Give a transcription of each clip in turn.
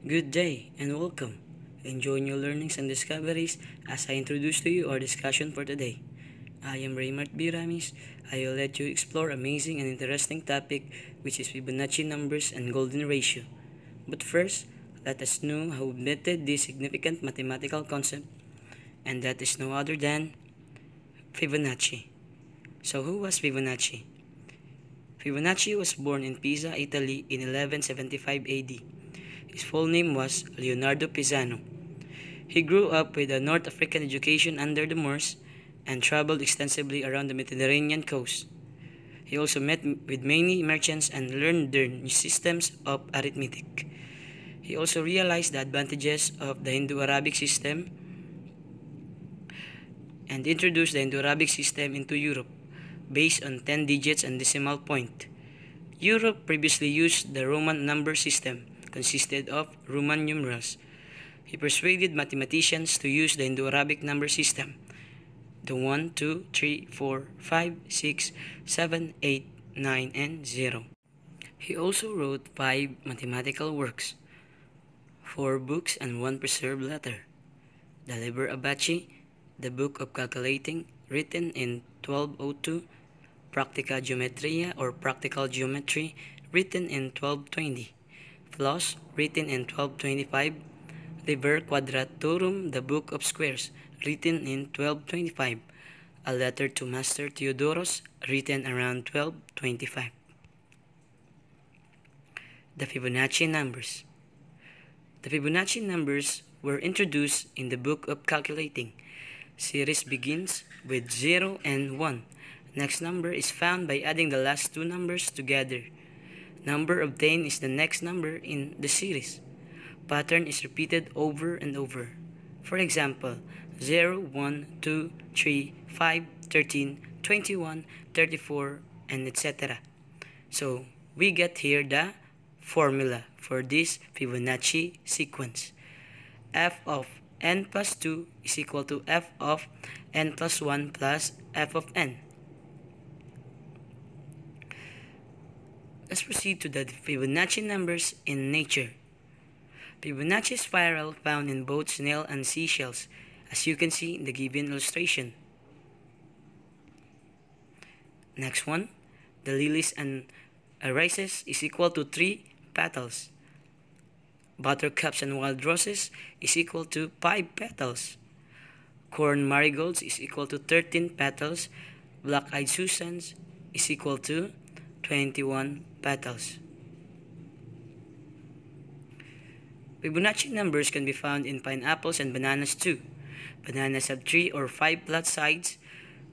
Good day and welcome. Enjoy your learnings and discoveries as I introduce to you our discussion for today. I am Raymart B. Ramis. I will let you explore amazing and interesting topic which is Fibonacci numbers and golden ratio. But first, let us know how we invented this significant mathematical concept, and that is no other than Fibonacci. So who was Fibonacci? Fibonacci was born in Pisa, Italy in 1175 AD. His full name was Leonardo Pisano. He grew up with a North African education under the Moors and traveled extensively around the Mediterranean coast. He also met with many merchants and learned their new systems of arithmetic. He also realized the advantages of the Indo-Arabic system and introduced the Indo-Arabic system into Europe based on 10 digits and decimal point. Europe previously used the Roman number system, consisted of Roman numerals. He persuaded mathematicians to use the Indo-Arabic number system, the 1, 2, 3, 4, 5, 6, 7, 8, 9, and 0. He also wrote 5 mathematical works, 4 books and 1 preserved letter. The Liber Abaci, the Book of Calculating, written in 1202, Practica Geometria or Practical Geometry, written in 1220, Flos, written in 1225, Liber Quadratorum, the Book of Squares, written in 1225, a letter to Master Theodoros, written around 1225. The Fibonacci numbers. The Fibonacci numbers were introduced in the Book of Calculating. Series begins with 0 and 1. Next number is found by adding the last two numbers together. Number obtained is the next number in the series. Pattern is repeated over and over. For example, 0, 1, 2, 3, 5, 13, 21, 34, and etc. So, we get here the formula for this Fibonacci sequence. F of n plus 2 is equal to f of n plus 1 plus f of n. Let's proceed to the Fibonacci numbers in nature. Fibonacci spiral found in both snail and seashells, as you can see in the given illustration. Next one, the lilies and irises is equal to 3 petals. Buttercups and wild roses is equal to 5 petals. Corn marigolds is equal to 13 petals. Black-eyed Susans is equal to 21 petals. Fibonacci numbers can be found in pineapples and bananas too. Bananas have 3 or 5 flat sides.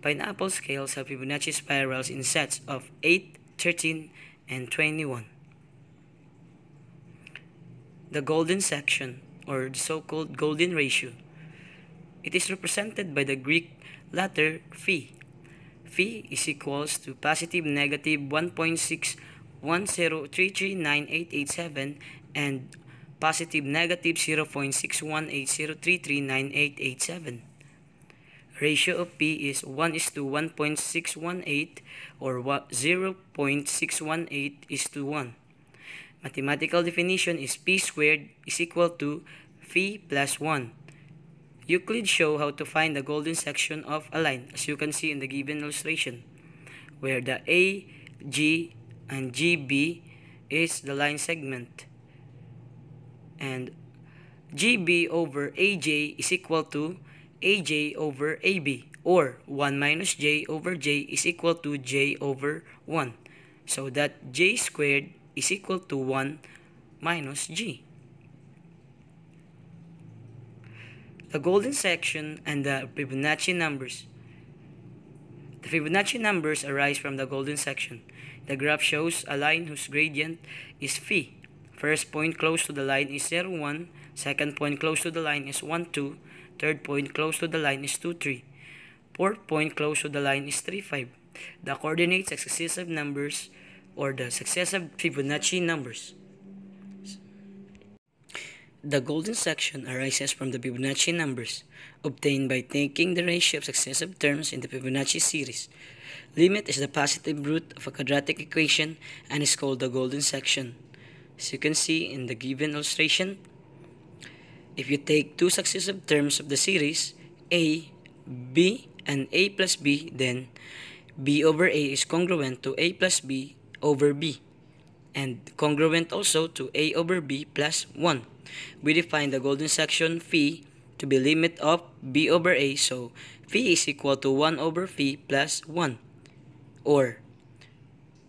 Pineapple scales have Fibonacci spirals in sets of 8, 13, and 21. The golden section, or the so-called golden ratio. It is represented by the Greek letter phi. Phi is equals to positive negative 1.610339887 and positive negative 0.61803398887. Ratio of P is 1 is to 1.618 or 0.618 is to 1. Mathematical definition is P squared is equal to phi plus 1. Euclid show how to find the golden section of a line, as you can see in the given illustration, where the A, G, and GB is the line segment, and GB over AJ is equal to AJ over AB, or 1 minus J over J is equal to J over 1, so that J squared is equal to 1 minus G. The golden section and the Fibonacci numbers. The Fibonacci numbers arise from the golden section. The graph shows a line whose gradient is phi. First point close to the line is 0, 1. Second point close to the line is 1, 2. Third point close to the line is 2, 3. Fourth point close to the line is 3, 5. The coordinates are successive numbers or the successive Fibonacci numbers. The golden section arises from the Fibonacci numbers, obtained by taking the ratio of successive terms in the Fibonacci series. Limit is the positive root of a quadratic equation and is called the golden section. As you can see in the given illustration, If you take two successive terms of the series, a, b, and a plus b, then b over a is congruent to a plus b over b, and congruent also to a over b plus 1. We define the golden section phi to be limit of b over a, so phi is equal to 1 over phi plus 1, or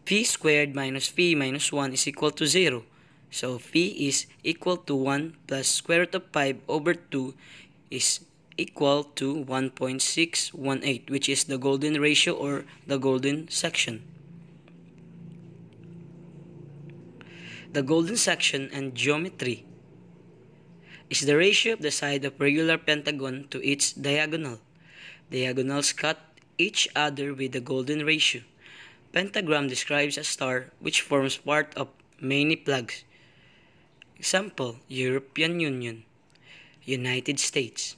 phi squared minus phi minus 1 is equal to 0. So phi is equal to 1 plus square root of 5 over 2 is equal to 1.618, which is the golden ratio or the golden section. The golden section and geometry is the ratio of the side of regular pentagon to its diagonal. Diagonals cut each other with the golden ratio. Pentagram describes a star which forms part of many flags. Example, European Union, United States.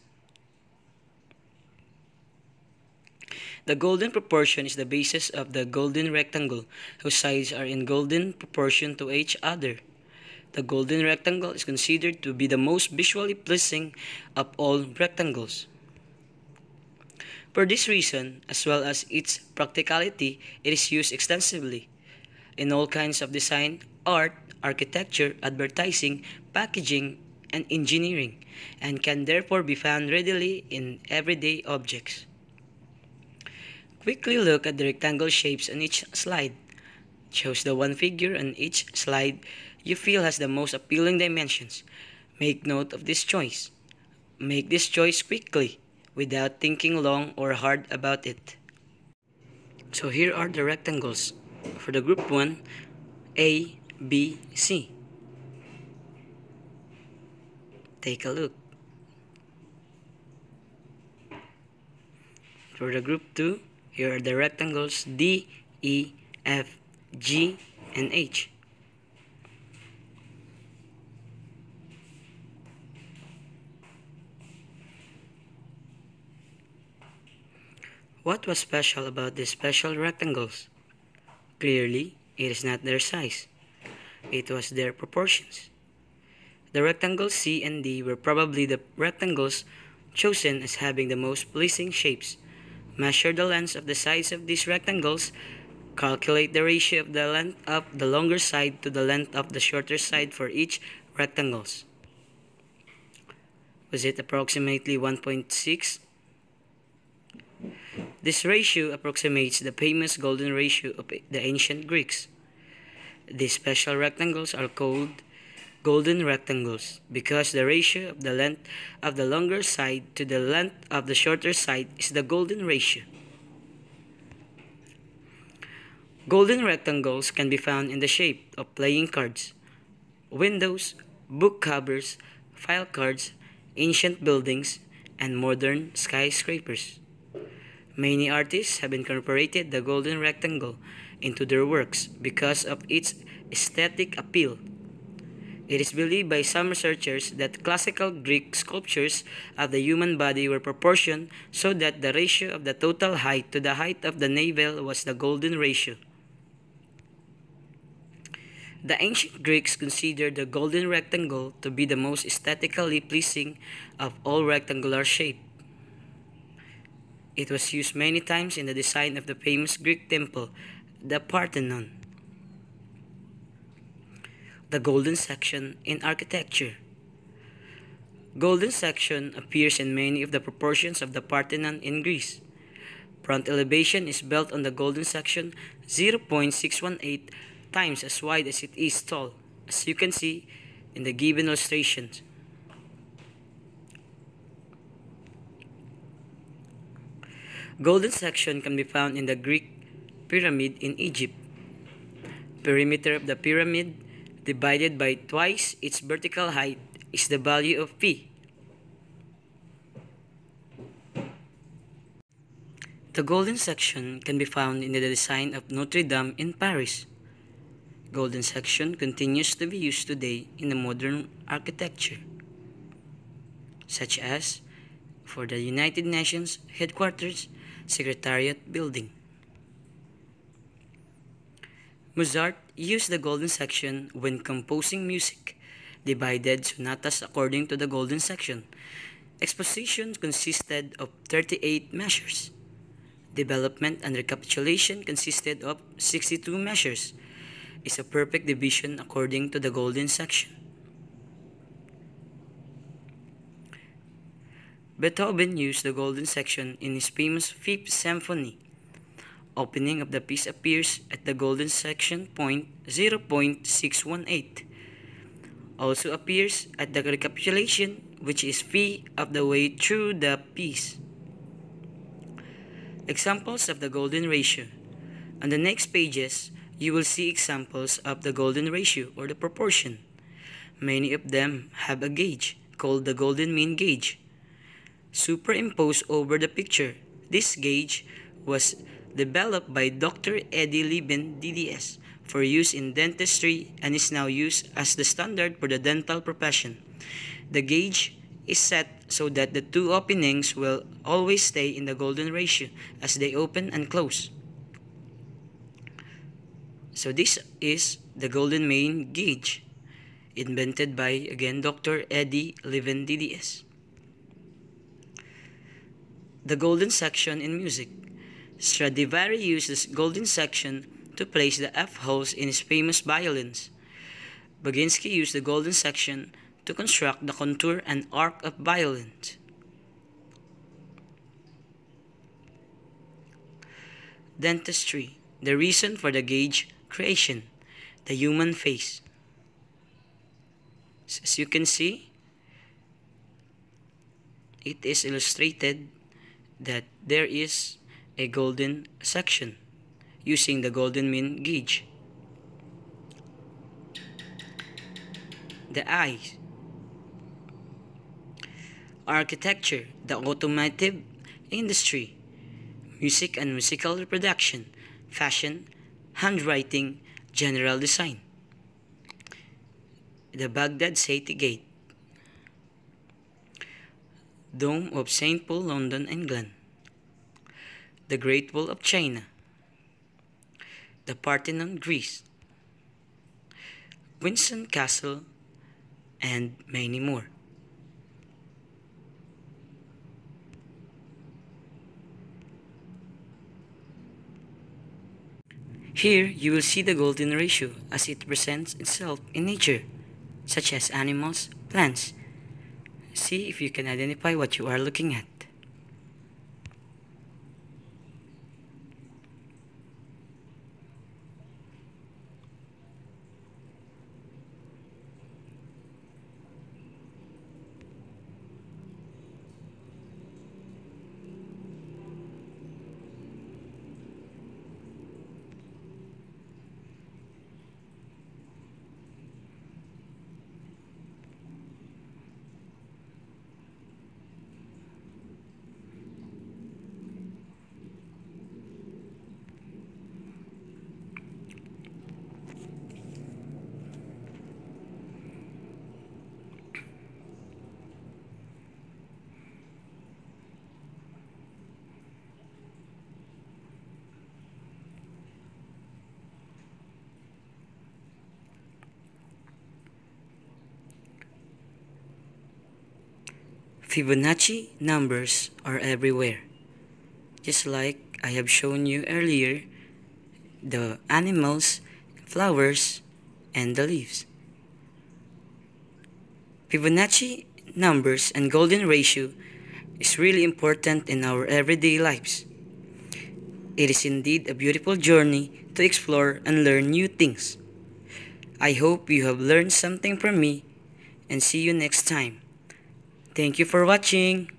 The golden proportion is the basis of the golden rectangle, whose sides are in golden proportion to each other. The golden rectangle is considered to be the most visually pleasing of all rectangles. For this reason, as well as its practicality, it is used extensively in all kinds of design, art, architecture, advertising, packaging, and engineering, and can therefore be found readily in everyday objects. Quickly look at the rectangle shapes on each slide. Choose the one figure on each slide you feel has the most appealing dimensions. Make note of this choice. Make this choice quickly, without thinking long or hard about it. So here are the rectangles for the group 1, A, B, C. Take a look. For the group 2, here are the rectangles D, E, F, G, and H. What was special about these special rectangles? Clearly, it is not their size. It was their proportions. The rectangles C and D were probably the rectangles chosen as having the most pleasing shapes. Measure the lengths of the sides of these rectangles. Calculate the ratio of the length of the longer side to the length of the shorter side for each rectangles. Was it approximately 1.6? This ratio approximates the famous golden ratio of the ancient Greeks. These special rectangles are called golden rectangles because the ratio of the length of the longer side to the length of the shorter side is the golden ratio. Golden rectangles can be found in the shape of playing cards, windows, book covers, file cards, ancient buildings, and modern skyscrapers. Many artists have incorporated the golden rectangle into their works because of its aesthetic appeal. It is believed by some researchers that classical Greek sculptures of the human body were proportioned so that the ratio of the total height to the height of the navel was the golden ratio. The ancient Greeks considered the golden rectangle to be the most aesthetically pleasing of all rectangular shape. It was used many times in the design of the famous Greek temple, the Parthenon. The golden section in architecture. Golden section appears in many of the proportions of the Parthenon in Greece. Front elevation is built on the golden section 0.618 times as wide as it is tall, as you can see in the given illustrations. Golden section can be found in the Greek pyramid in Egypt. Perimeter of the pyramid divided by twice its vertical height is the value of phi. The golden section can be found in the design of Notre Dame in Paris. Golden section continues to be used today in the modern architecture, such as for the United Nations Headquarters Secretariat Building. Mozart used the golden section when composing music. divided sonatas according to the golden section. Exposition consisted of 38 measures. Development and recapitulation consisted of 62 measures. Is a perfect division according to the golden section. Beethoven used the golden section in his famous Fifth Symphony. Opening of the piece appears at the golden section point 0.618. Also appears at the recapitulation, which is phi of the way through the piece. Examples of the golden ratio. On the next pages, you will see examples of the golden ratio or the proportion. Many of them have a gauge called the golden mean gauge superimposed over the picture. This gauge was developed by Dr. Eddie Lieben DDS for use in dentistry and is now used as the standard for the dental profession. The gauge is set so that the two openings will always stay in the golden ratio as they open and close. So this is the golden main gauge, invented by, again, Dr. Eddie Lieben DDS. The golden section in music. Stradivari used this golden section to place the F holes in his famous violins. Baginski used the golden section to construct the contour and arc of violins. Dentistry. The reason for the gauge creation. The human face. As you can see, it is illustrated that there is a golden section using the golden mean gauge. The eyes. Architecture, the automotive industry, music and musical reproduction, fashion, handwriting, general design. The Baghdad City Gate. Dome of St. Paul, London, England. The Great Wall of China. The Parthenon, Greece. Windsor Castle, and many more. Here you will see the golden ratio as it presents itself in nature, such as animals, plants. See if you can identify what you are looking at. Fibonacci numbers are everywhere. Just like I have shown you earlier, the animals, flowers, and the leaves. Fibonacci numbers and golden ratio is really important in our everyday lives. It is indeed a beautiful journey to explore and learn new things. I hope you have learned something from me and see you next time. Thank you for watching.